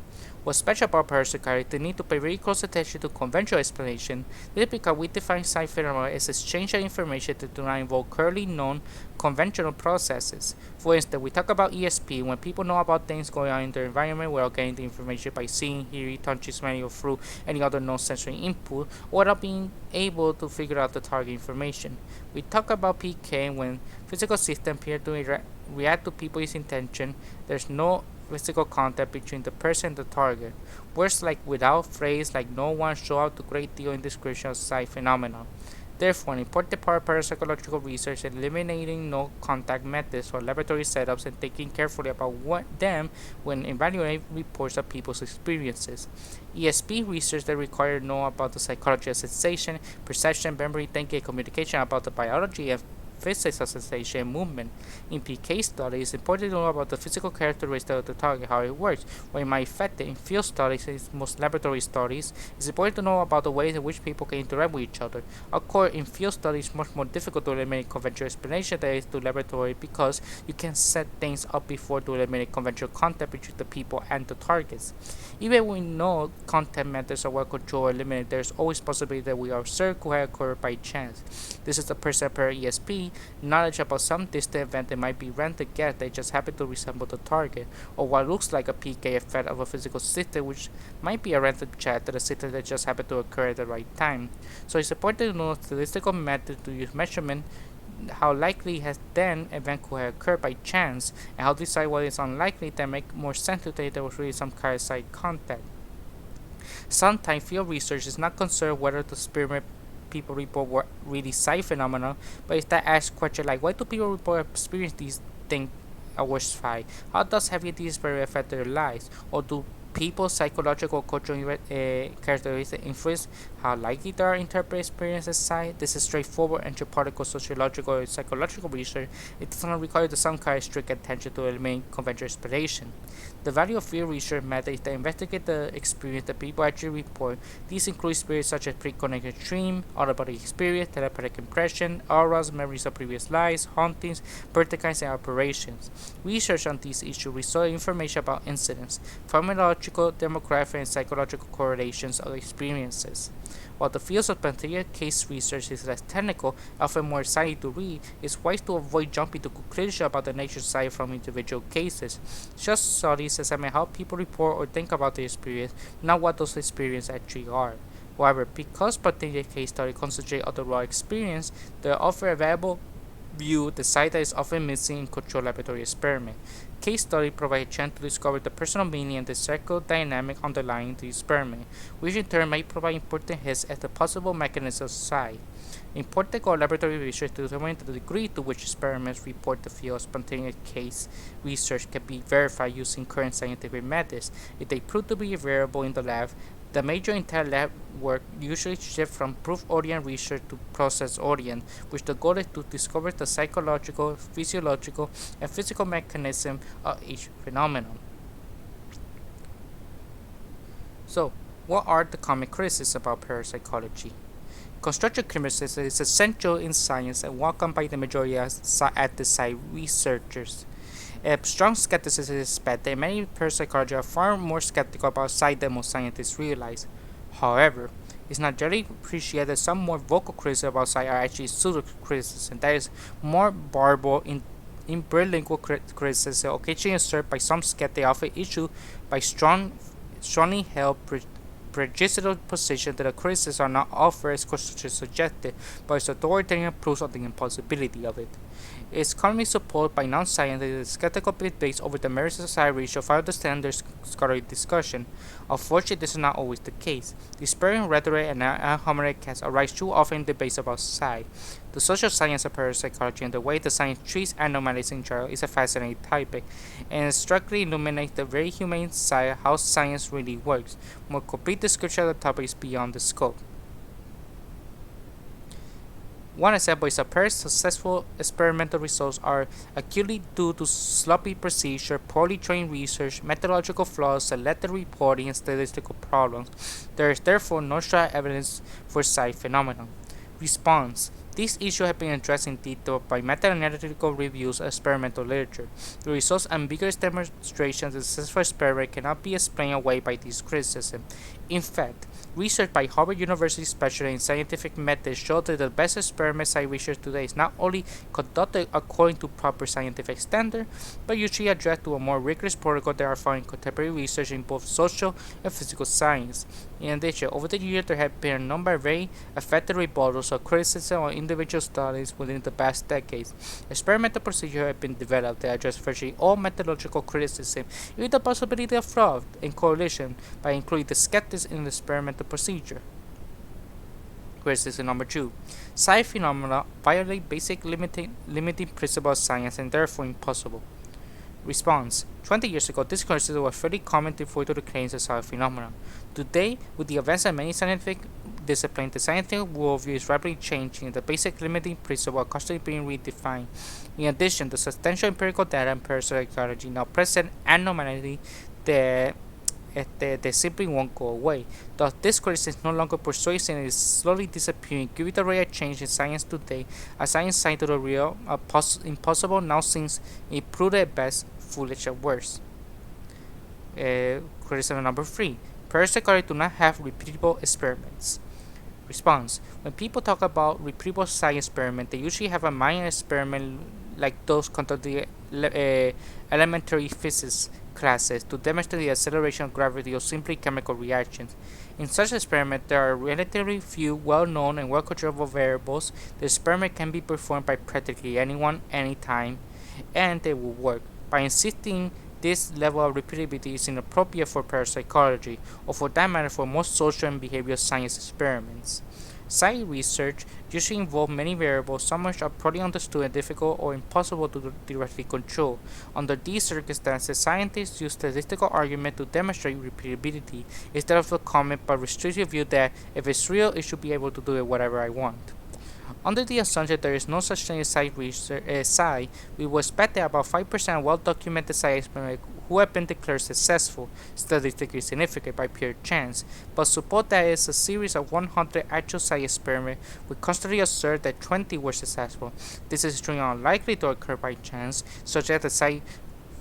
What's special about parapsychology, the need to pay very close attention to conventional explanation. This is because we define psi phenomena as exchange of information that do not involve currently known conventional processes. For instance, we talk about ESP when people know about things going on in their environment without getting the information by seeing, hearing, touching, smelling, or through any other non-sensory input, or without being able to figure out the target information. We talk about PK when physical systems appear to react to people's intention. There's no physical contact between the person and the target. Words like without, phrase like no one show up a great deal in description of psi phenomena. Therefore, an important part of parapsychological research is eliminating no contact methods or laboratory setups and thinking carefully about them when evaluating reports of people's experiences. ESP research that requires know about the psychology of sensation, perception, memory, thinking, and communication about the biology of physics of sensation and movement. In PK studies, it's important to know about the physical characteristics of the target, how it works, what it might affect it. In field studies, in most laboratory studies, it's important to know about the ways in which people can interact with each other. Of course, in field studies, it's much more difficult to eliminate conventional explanation than it is to laboratory because you can set things up before to eliminate conventional contact between the people and the targets. Even when we know contact methods are well controlled or eliminated, there's always possibility that we observe could have occurred by chance. This is the percent per ESP, knowledge about some distant event that might be random guess that just happen to resemble the target, or what looks like a PK effect of a physical system which might be a random chat that a system that just happened to occur at the right time. So it's important to know statistical methods to use measurement, how likely has then event could have occurred by chance, and how to decide what is unlikely that make more sense to think there was really some kind of side contact. Sometimes field research is not concerned whether the experiment people report were really psi phenomena, but instead ask questions like why do people report experience these things or psi? How does having these experiences affect their lives? Or do people's psychological cultural characteristics influence how likely they are to interpret experience as psi? This is straightforward anthropological, sociological, or psychological research. It does not require some kind of strict attention to eliminate conventional explanation. The value of field research method is to investigate the experience that people actually report. These include experiences such as pre-connected dream, out-of-body experience, telepathic impression, auras, memories of previous lives, hauntings, poltergeists, and operations. Research on these issues results in information about incidents, phenomenological, demographic, and psychological correlations of experiences. While the field of particular case research is less technical, often more exciting to read, it's wise to avoid jumping to conclusions about the nature side from individual cases. Just studies examine how people report or think about their experience, not what those experiences actually are. However, because particular case study concentrate on the raw experience, they offer a valuable view the side that is often missing in controlled laboratory experiment. Case study provide a chance to discover the personal meaning and the psychodynamic underlying the experiment, which in turn might provide important hints as the possible mechanism of psi. Important laboratory research to determine the degree to which experiments report the field of spontaneous case research can be verified using current scientific methods. If they prove to be variable in the lab, the major entire lab work usually shifts from proof-oriented research to process-oriented, which the goal is to discover the psychological, physiological, and physical mechanism of each phenomenon. So, what are the common criticisms about parapsychology? Constructive criticism is essential in science and welcomed by the majority of active science researchers. Strong skepticism is expected, and many parapsychologists are far more skeptical about psi than most scientists realize. However, it's not generally appreciated that some more vocal criticism about psi are actually pseudo-criticism, that is, more verbal in bilingual criticism, occasionally asserted by some skeptics, often issued by strongly held prejudicial position that the criticisms are not offered as constructively suggested, but as authoritative proofs of the impossibility of it. It is commonly supported by non-scientists skeptical debates over the merits of psi ratio follow the standard scholarly discussion. Unfortunately, this is not always the case. Disparaging rhetoric and unharmonic arise too often in debates about psi. The social science of parapsychology and the way the science treats anomalies in general is a fascinating topic, and strictly illuminates the very humane side how science really works. More complete description of the topic is beyond the scope. One example is that pairs successful experimental results are acutely due to sloppy procedure, poorly trained research, methodological flaws, selective reporting, and statistical problems. There is therefore no strong evidence for psi phenomenon. Response: This issue has been addressed in detail by meta-analytical reviews of experimental literature. The results and vigorous demonstrations that successful experiment cannot be explained away by this criticism. In fact, research by Harvard University specialists in scientific methods showed that the best experimental science research today is not only conducted according to proper scientific standards, but usually adhere to a more rigorous protocol that are found in contemporary research in both social and physical science. In addition, over the years there have been a number of very effective rebuttals of criticism on individual studies within the past decades. Experimental procedures have been developed that address virtually all methodological criticism, even the possibility of fraud and correlation, by including the skeptics in the experimental procedure. Criticism number 2. Science phenomena violate basic limiting principles of science and therefore impossible. Response: 20 years ago, this criticism was fairly common to foil the claims of science phenomena. Today, with the advance of many scientific disciplines, the scientific worldview is rapidly changing and the basic limiting principles are constantly being redefined. In addition, the substantial empirical data in parapsychology now present anomaly that they simply won't go away. Thus, this criticism is no longer persuasive and is slowly disappearing. Given the rate of change in science today, a science side to the real, impossible now seems imprudent at best, foolish at worst. Criticism number 3. Parapsychology do not have repeatable experiments. Response: when people talk about repeatable science experiment, they usually have a minor experiment like those conducted in elementary physics classes to demonstrate the acceleration of gravity or simply chemical reactions. In such experiments, there are relatively few well-known and well-controllable variables. The experiment can be performed by practically anyone, anytime, and they will work. By insisting this level of repeatability is inappropriate for parapsychology, or for that matter for most social and behavioral science experiments. Science research usually involves many variables, some which are poorly understood and difficult or impossible to directly control. Under these circumstances, scientists use statistical argument to demonstrate repeatability instead of the common but restrictive view that if it's real, it should be able to do it whatever I want. Under the assumption there is no such thing as science, we will expect that about 5% of well-documented science experiments who have been declared successful, statistically significant by pure chance, but suppose that it is a series of 100 actual science experiments, we constantly assert that 20 were successful. This is extremely unlikely to occur by chance, such that the science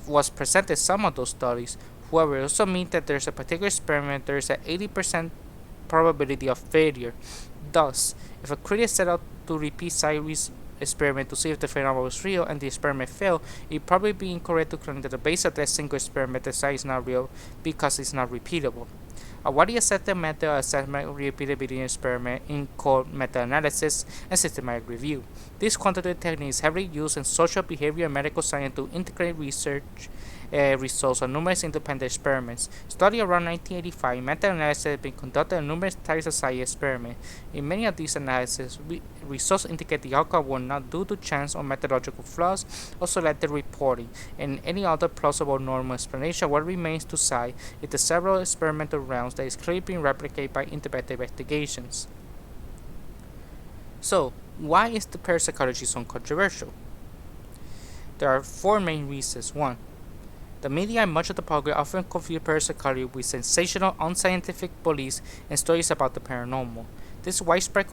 was presented some of those studies. However, it also means that there is a particular experiment there is an 80% probability of failure. Thus, if a critic set out to repeat science experiment to see if the phenomenon was real and the experiment failed, it would probably be incorrect to claim that the base of that single experiment, the science is not real because it's not repeatable. A widely accepted method of assessment of repeatability in experiment is called meta-analysis and systematic review. This quantitative technique is heavily used in social behavior and medical science to integrate research results of numerous independent experiments. Starting around 1985, meta-analysis has been conducted on numerous types of science experiments. In many of these analyses, results indicate the outcome were not due to chance or methodological flaws or selective reporting. In any other plausible normal explanation, what remains to cite is the several experimental rounds that is clearly being replicated by independent investigations. So, why is the parapsychology so controversial? There are 4 main reasons. 1. The media and much of the public often confuse parapsychology with sensational, unscientific beliefs and stories about the paranormal. This widespread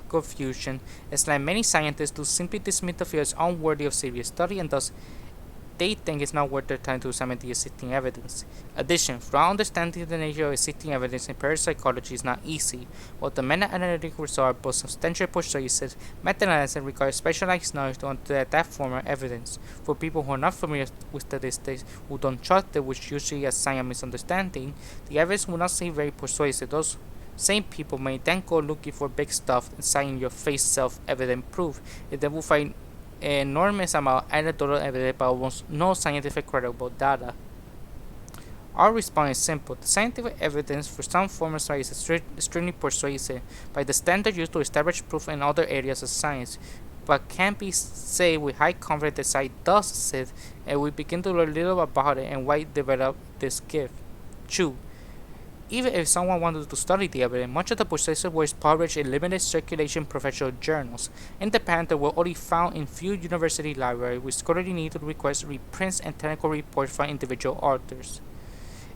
confusion has led many scientists to simply dismiss the field as unworthy of serious study, and thus they think it's not worth their time to examine the existing evidence. In addition, throughout understanding the nature of existing evidence in parapsychology is not easy. While the meta-analytic results are both substantial persuasive, meta-analysis requires specialized knowledge to understand that form of evidence. For people who are not familiar with statistics, who don't trust it, which usually a sign of misunderstanding, the evidence will not seem very persuasive. Those same people may then go looking for big stuff and sign your face self-evident proof, and they will find enormous amount of anecdotal evidence but almost no scientific credible data. Our response is simple. The scientific evidence for some form of science is extremely persuasive by the standard used to establish proof in other areas of science, but can be said with high confidence that science does exist, and we begin to learn little about it and why it developed this gift. 2. Even if someone wanted to study the evidence, much of the persuasive work is published in limited circulation professional journals. Independent were only found in few university libraries, which scholarly need to request reprints and technical reports from individual authors.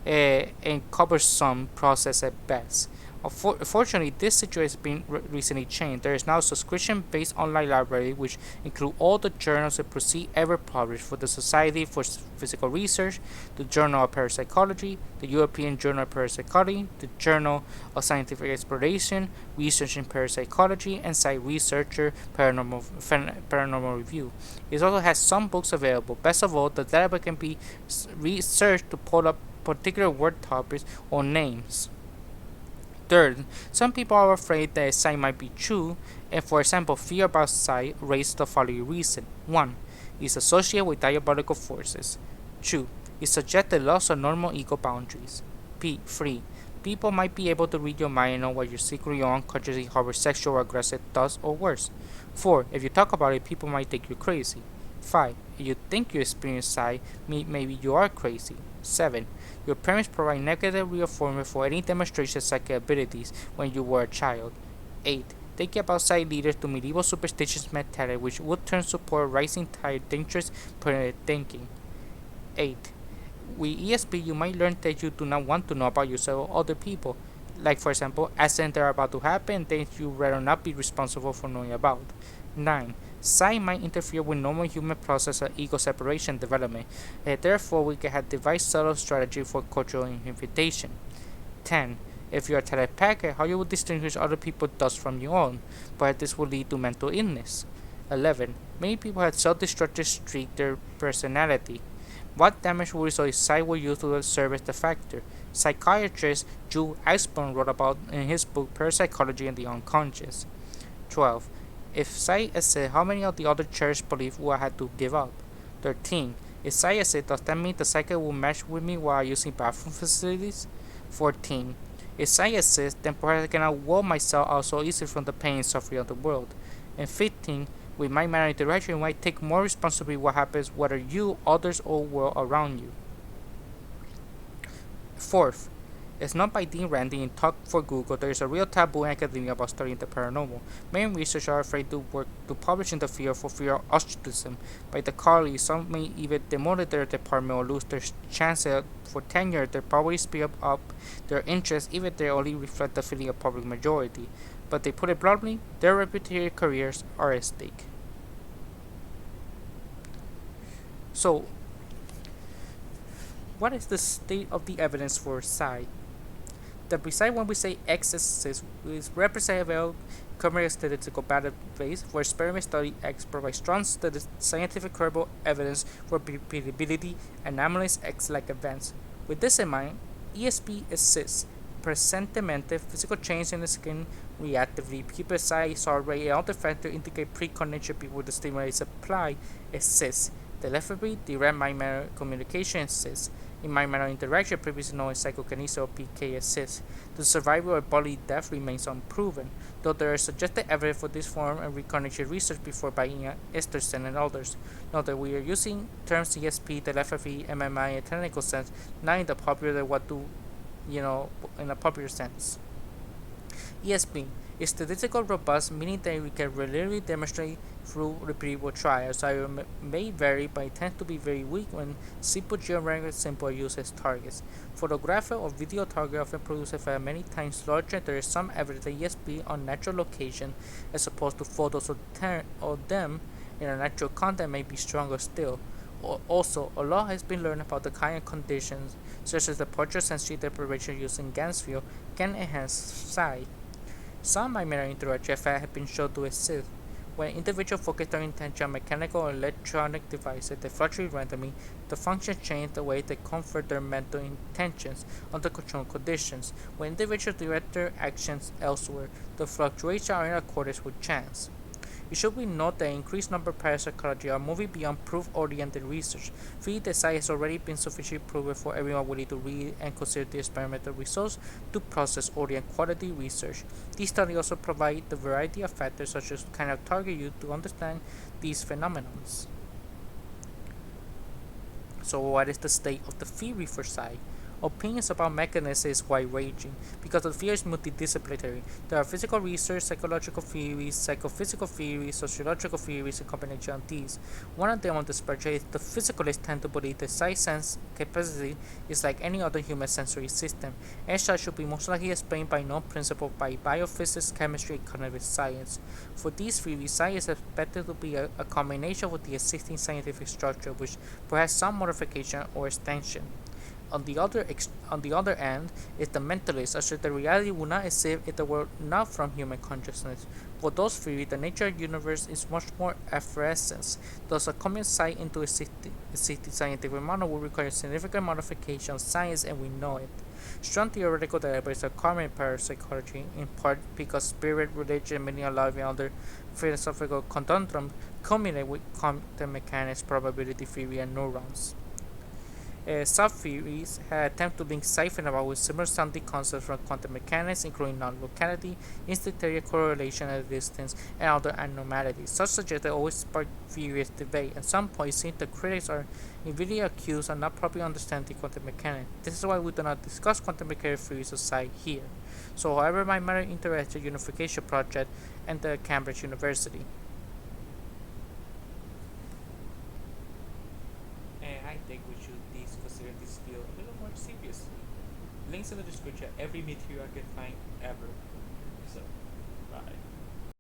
And cumbersome process at best. Fortunately, this situation has been recently changed. There is now a subscription-based online library which includes all the journals and proceeds ever published for the Society for Physical Research, the Journal of Parapsychology, the European Journal of Parapsychology, the Journal of Scientific Exploration, Research in Parapsychology, and Site Researcher Paranormal Review. It also has some books available. Best of all, the database can be researched to pull up particular word topics or names. Third, some people are afraid that a sign might be true, and for example, fear about sight raises the following reason. 1. It's associated with diabolical forces. 2. It suggests the loss of normal ego boundaries. 3. People might be able to read your mind and know what you secretly or unconsciously harbor sexual or aggressive thoughts or worse. 4. If you talk about it, people might think you're crazy. 5. If you think you experience sight, maybe you are crazy. 7. Your parents provide negative reinforcement for any demonstration of psychic abilities when you were a child. 8. They give outside leaders to medieval superstitious mentality which would turn support rising tide dangerous primitive thinking. 8. With ESP, you might learn that you do not want to know about yourself or other people. Like, for example, accidents that are about to happen, things you rather not be responsible for knowing about. 9. Psi might interfere with normal human process of ego separation development, and therefore we can have devised subtle strategy for cultural invitation. 10. If you are telepathic, how you will distinguish other people's thoughts from your own, but this will lead to mental illness. 11. Many people have self-destructive streak their personality. What damage will result if psi were used to serve as the factor? Psychiatrist Jules Eisborn wrote about in his book Parapsychology and the Unconscious. 12. If psi exists, how many of the other cherished beliefs will I have to give up? 13. If psi exists, does that mean the psychic will match with me while using bathroom facilities? 14. If psi exists, then perhaps I cannot wall myself out so easily from the pain and suffering of the world. And 15. With my manner of interaction, you might take more responsibility what happens whether you, others, or world around you. Fourth, it's not by Dean Randy in Talk for Google. There is a real taboo in academia about studying the paranormal. Many researchers are afraid to publish in the field for fear of ostracism by the colleagues. Some may even demote their department or lose their chance for tenure. They probably speak up their interests even if they only reflect the feeling of public majority. But they put it bluntly, their reputed careers are at stake. So, what is the state of the evidence for psi? The precise when we say X exists is representative commercial statistical database for experiment study X provides strong scientific credible evidence for repeatability and anomalous X-like events. With this in mind, ESP exists. Presentemente, physical change in the skin reactively, people size or rate and other factors indicate precondition people with the stimuli supply exists. Telepathy, direct mind-matter communication exists. In mind-matter interaction, previously known as psychokinesis or PK exists. The survival of bodily death remains unproven, though there is suggested evidence for this form and reconnection research before by Ian Esterson and others. Note that we are using terms ESP, telepathy, MMI in a technical sense, not in the popular in a popular sense. ESP is statistical robust, meaning that we can reliably demonstrate through repeatable trials. So it may vary, but it tends to be very weak when simple geometric symbols are used as targets. Photographic or video target often produce effect many times larger. There is some evidence that ESP on natural location as opposed to photos of them in a natural content may be stronger still. Also, a lot has been learned about the kind of conditions, such as the partial sensory deprivation used in Gansfield, can enhance psi. Some mind-matter interaction effects have been shown to exist. When individuals focus their attention on mechanical or electronic devices that fluctuate randomly, the functions change the way they convert their mental intentions under controlled conditions. When individuals direct their actions elsewhere, the fluctuations are in accordance with chance. It should be noted that increased number of parapsychology are moving beyond proof-oriented research. The science has already been sufficiently proven for everyone willing to read and consider the experimental results to process-oriented quality research. These studies also provide the variety of factors such as kind of target you to understand these phenomena. So what is the state of the theory for psi? Opinions about mechanisms is wide-ranging because the field is multidisciplinary. There are physical research, psychological theories, psychophysical theories, sociological theories, and combination of these. One of them on the spectrum is the physicalists tend to believe the sight sense capacity is like any other human sensory system, and such should be most likely explained by known principles by biophysics, chemistry, and cognitive science. For these theories, science is expected to be a combination with the existing scientific structure, which perhaps some modification or extension. On the other end is the mentalist, assert that reality would not exist if it were not from human consciousness. For those theories, the nature of the universe is much more effervescence. Thus, a common insight into existing scientific model would require significant modification of science, and we know it. Strong theoretical dialectics are common in parapsychology, in part because spirit, religion, meaning of life, and other philosophical conundrums culminate with quantum mechanics, probability theory, and neurons. Sub-theories attempt to link sci-fi about with similar sounding concepts from quantum mechanics, including non-locality, instantaneous correlation at a distance, and other anomalies. Such suggestions always spark furious debate. At some point, it seems the critics are invidiously accused of not properly understanding quantum mechanics. This is why we do not discuss quantum mechanics theories aside here. So, however, my matter interested unification project and the Cambridge University. And I think we should consider this field a little more seriously. Links in the description, every material I can find ever. So, bye.